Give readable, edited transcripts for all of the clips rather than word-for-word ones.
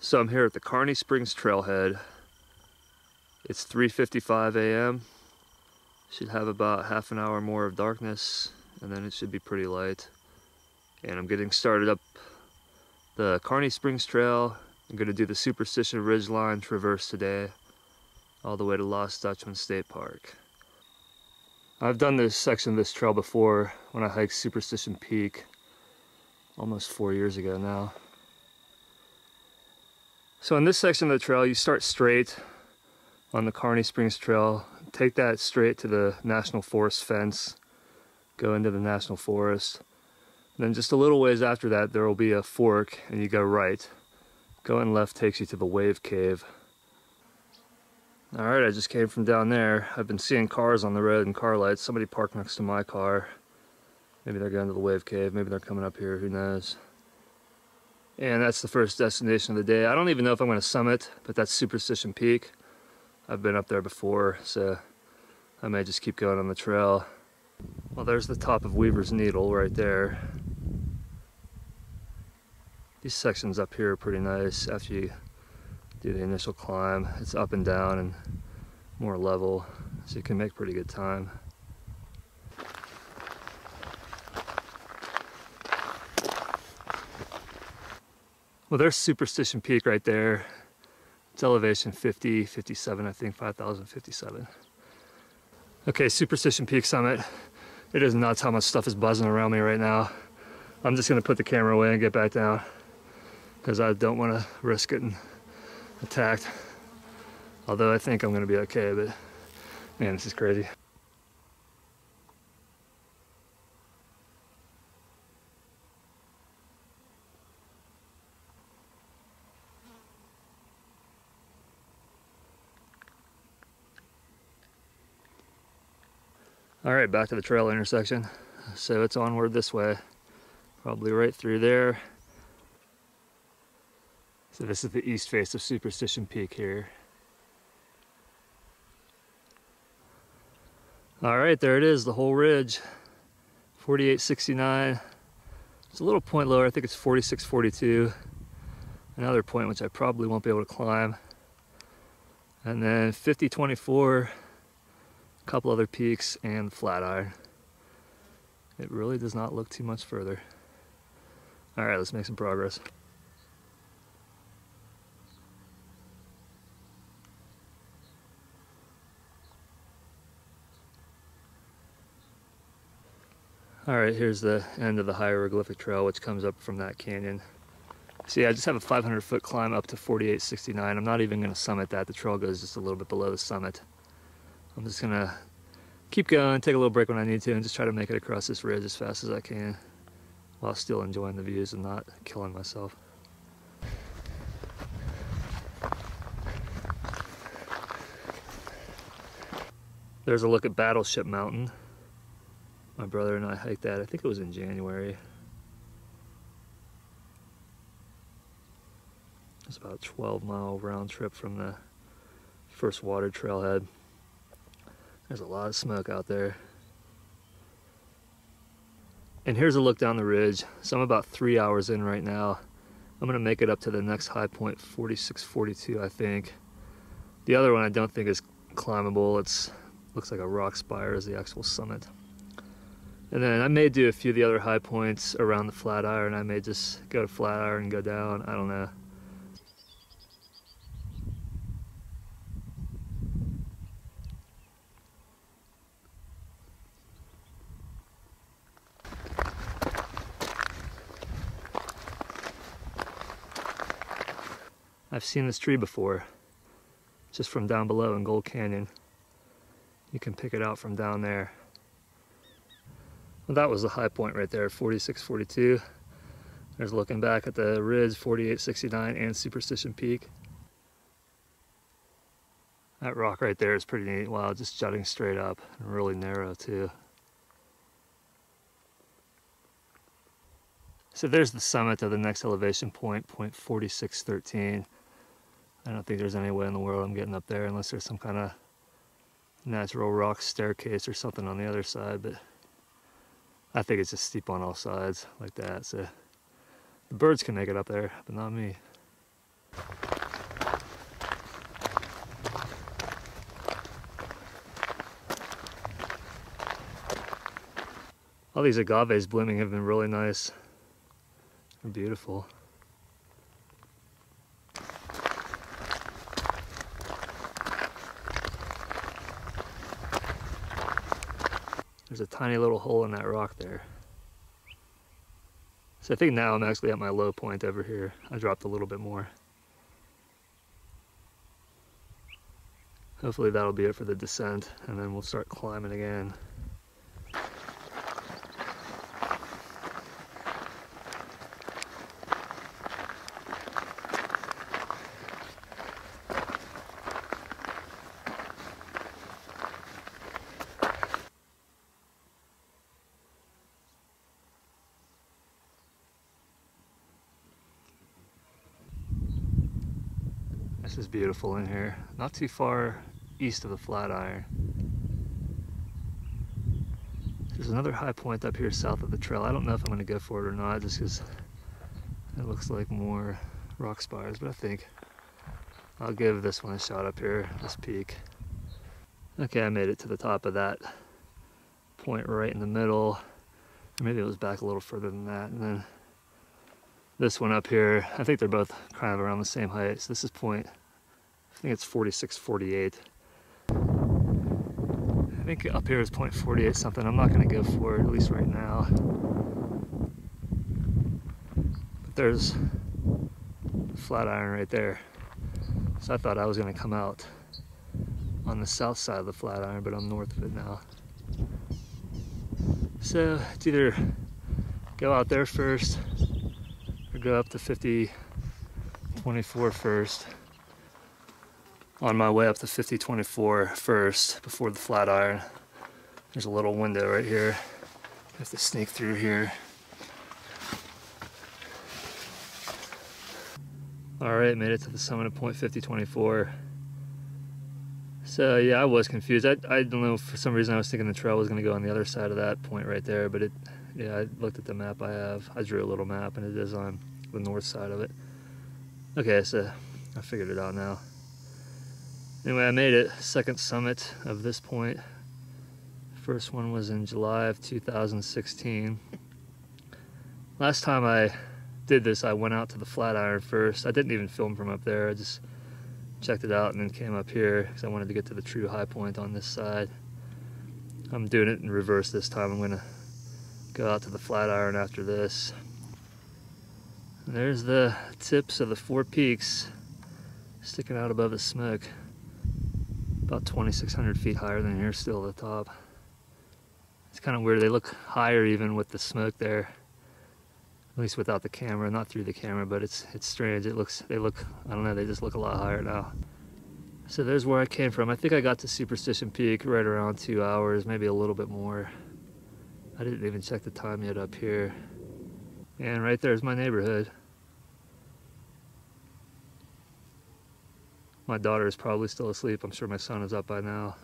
So I'm here at the Carney Springs trailhead. It's 3:55 a.m. Should have about half an hour more of darkness, and then it should be pretty light. And I'm getting started up the Carney Springs Trail. I'm going to do the Superstition Ridgeline traverse today, all the way to Lost Dutchman State Park. I've done this section of this trail before when I hiked Superstition Peak almost 4 years ago now. So in this section of the trail, you start straight on the Carney Springs Trail, take that straight to the National Forest fence, go into the National Forest. And then just a little ways after that, there will be a fork and you go right. Going left takes you to the Wave Cave. Alright, I just came from down there. I've been seeing cars on the road and car lights. Somebody parked next to my car. Maybe they're going to the Wave Cave, maybe they're coming up here, who knows. And that's the first destination of the day. I don't even know if I'm going to summit, but that's Superstition Peak. I've been up there before, so I may just keep going on the trail. Well, there's the top of Weaver's Needle right there. These sections up here are pretty nice after you do the initial climb. It's up and down and more level, so you can make pretty good time. Well, there's Superstition Peak right there. It's elevation 50, 57, I think, 5,057. Okay, Superstition Peak summit. It is nuts how much stuff is buzzing around me right now. I'm just gonna put the camera away and get back down because I don't wanna risk getting attacked. Although I think I'm gonna be okay, but man, this is crazy. All right, back to the trail intersection. So it's onward this way, probably right through there. So this is the east face of Superstition Peak here. All right, there it is, the whole ridge, 4869. It's a little point lower, I think it's 4642. Another point which I probably won't be able to climb. And then 5024. A couple other peaks and Flatiron. It really does not look too much further. All right, let's make some progress. All right, here's the end of the hieroglyphic trail, which comes up from that canyon. See, I just have a 500-foot climb up to 4869. I'm not even going to summit that. The trail goes just a little bit below the summit. I'm just gonna keep going, take a little break when I need to, and just try to make it across this ridge as fast as I can while still enjoying the views and not killing myself. There's a look at Battleship Mountain. My brother and I hiked that. I think it was in January. It's about a 12-mile round trip from the first water trailhead. There's a lot of smoke out there. And here's a look down the ridge. So I'm about 3 hours in right now. I'm gonna make it up to the next high point, 4642, I think. The other one I don't think is climbable. It looks like a rock spire is the actual summit. And then I may do a few of the other high points around the Flatiron. I may just go to Flatiron and go down, I don't know. I've seen this tree before, just from down below in Gold Canyon. You can pick it out from down there. Well, that was the high point right there, 4642. There's looking back at the ridge, 4869 and Superstition Peak. That rock right there is pretty neat. Wow, just jutting straight up and really narrow too. So there's the summit of the next elevation point, point 4613. I don't think there's any way in the world I'm getting up there unless there's some kind of natural rock staircase or something on the other side, but I think it's just steep on all sides like that. So the birds can make it up there, but not me. All these agaves blooming have been really nice. They're beautiful. There's a tiny little hole in that rock there. So I think now I'm actually at my low point over here. I dropped a little bit more. Hopefully that'll be it for the descent, and then we'll start climbing again. This is beautiful in here. Not too far east of the Flatiron. There's another high point up here south of the trail. I don't know if I'm going to go for it or not, just because it looks like more rock spires, but I think I'll give this one a shot up here, this peak. Okay, I made it to the top of that point right in the middle. Or maybe it was back a little further than that. And then this one up here, I think they're both kind of around the same height. So this is point, I think it's 46, 48. I think up here is point 48 something. I'm not going to go for it, at least right now. But there's the Flatiron right there. So I thought I was going to come out on the south side of the Flatiron, but I'm north of it now. So it's either go out there first or go up to 5024 first. On my way up to 5024 first before the Flatiron. There's a little window right here. I have to sneak through here. Alright, made it to the summit of point 5024. So yeah, I was confused. I don't know, for some reason I was thinking the trail was going to go on the other side of that point right there, but yeah, I looked at the map I have. I drew a little map and it is on the north side of it. Okay, so I figured it out now. Anyway, I made it, second summit of this point. First one was in July of 2016. Last time I did this, I went out to the Flatiron first. I didn't even film from up there. I just checked it out and then came up here because I wanted to get to the true high point on this side. I'm doing it in reverse this time. I'm gonna go out to the Flatiron after this. And there's the tips of the 4 peaks sticking out above the smoke. About 2,600 feet higher than here, still at the top. It's kind of weird. They look higher even with the smoke there. At least without the camera, not through the camera, but it's strange. They look, I don't know, they just look a lot higher now. So there's where I came from. I think I got to Superstition Peak right around 2 hours, maybe a little bit more. I didn't even check the time yet up here. And right there's my neighborhood. My daughter is probably still asleep. I'm sure my son is up by now.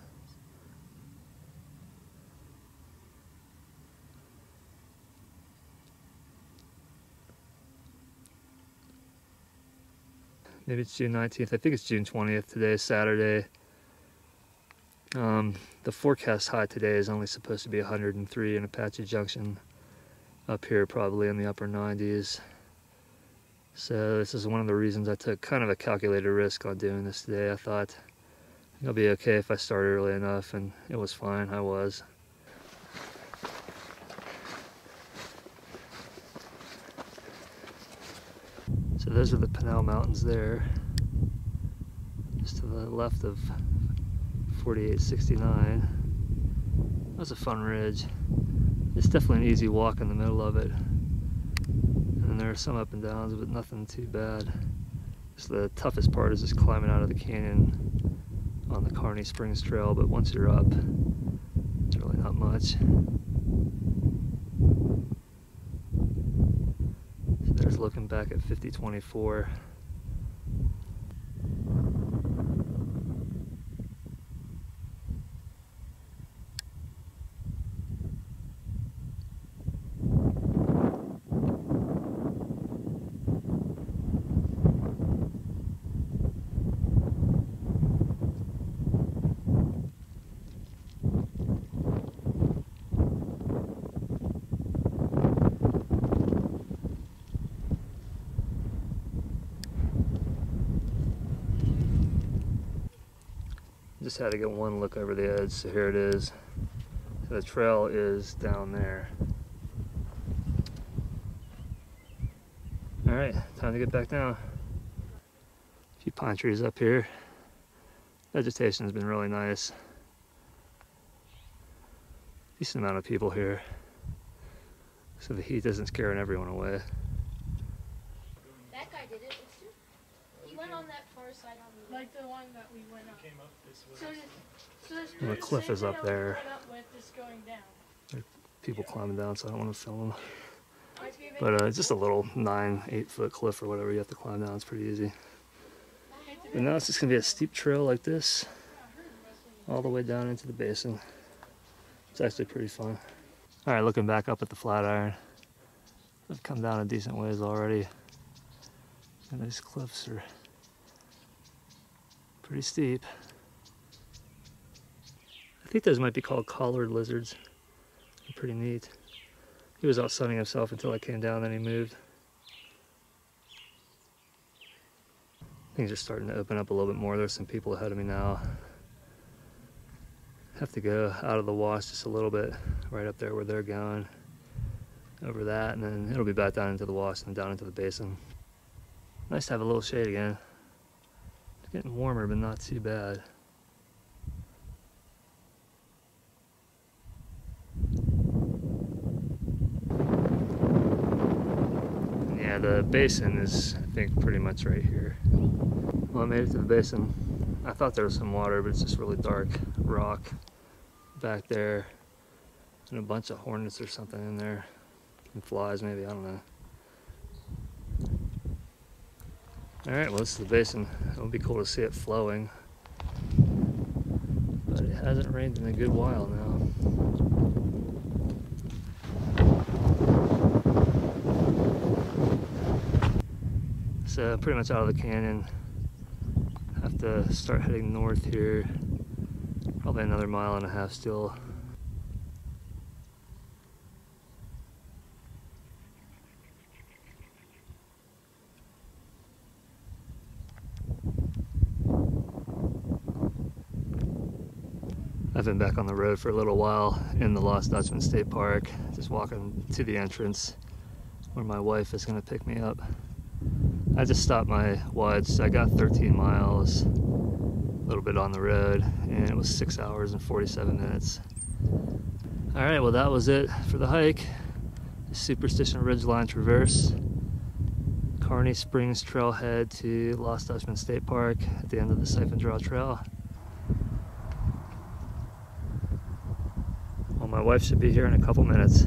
Maybe it's June 19th. I think it's June 20th. Today is Saturday. The forecast high today is only supposed to be 103 in Apache Junction. Up here probably in the upper 90s. So this is one of the reasons I took kind of a calculated risk on doing this today. I thought it'll be okay if I start early enough, and it was fine. I was. So those are the Pannell Mountains there, just to the left of 4869. That was a fun ridge. It's definitely an easy walk in the middle of it. And there are some up and downs, but nothing too bad. So the toughest part is just climbing out of the canyon on the Carney Springs Trail, but once you're up, it's really not much. So there's looking back at 5024. just had to get one look over the edge, so here it is. So the trail is down there. Alright, time to get back down. A few pine trees up here. Vegetation has been really nice. Decent amount of people here, so the heat isn't scaring everyone away. That guy did it. He went on that far side on the like the one that we went up. Came up this way. So The cliff is up there. Is going down. There are people climbing down, so I don't want to film them. But it's just a little 8 foot cliff or whatever you have to climb down. It's pretty easy. But now it's just going to be a steep trail like this, all the way down into the basin. It's actually pretty fun. All right, looking back up at the Flatiron, I've come down a decent ways already. And these cliffs are pretty steep. I think those might be called collared lizards. They're pretty neat. He was out sunning himself until I came down, then he moved. Things are starting to open up a little bit more. There's some people ahead of me now. Have to go out of the wash just a little bit, right up there where they're going, over that, and then it'll be back down into the wash and down into the basin. Nice to have a little shade again. It's getting warmer, but not too bad. Yeah, the basin is, I think, pretty much right here. Well, I made it to the basin. I thought there was some water, but it's just really dark rock back there, and a bunch of hornets or something in there, and flies maybe, I don't know. All right, well, this is the basin. It would be cool to see it flowing, but it hasn't rained in a good while now. So pretty much out of the canyon. Have to start heading north here. Probably another 1.5 miles still. I've been back on the road for a little while in the Lost Dutchman State Park, just walking to the entrance where my wife is going to pick me up. I just stopped my watch, so I got 13 miles, a little bit on the road, and it was 6 hours and 47 minutes. All right, well, that was it for the hike. The Superstition Ridgeline Traverse, Carney Springs Trailhead to Lost Dutchman State Park at the end of the Siphon Draw Trail. Well, my wife should be here in a couple minutes.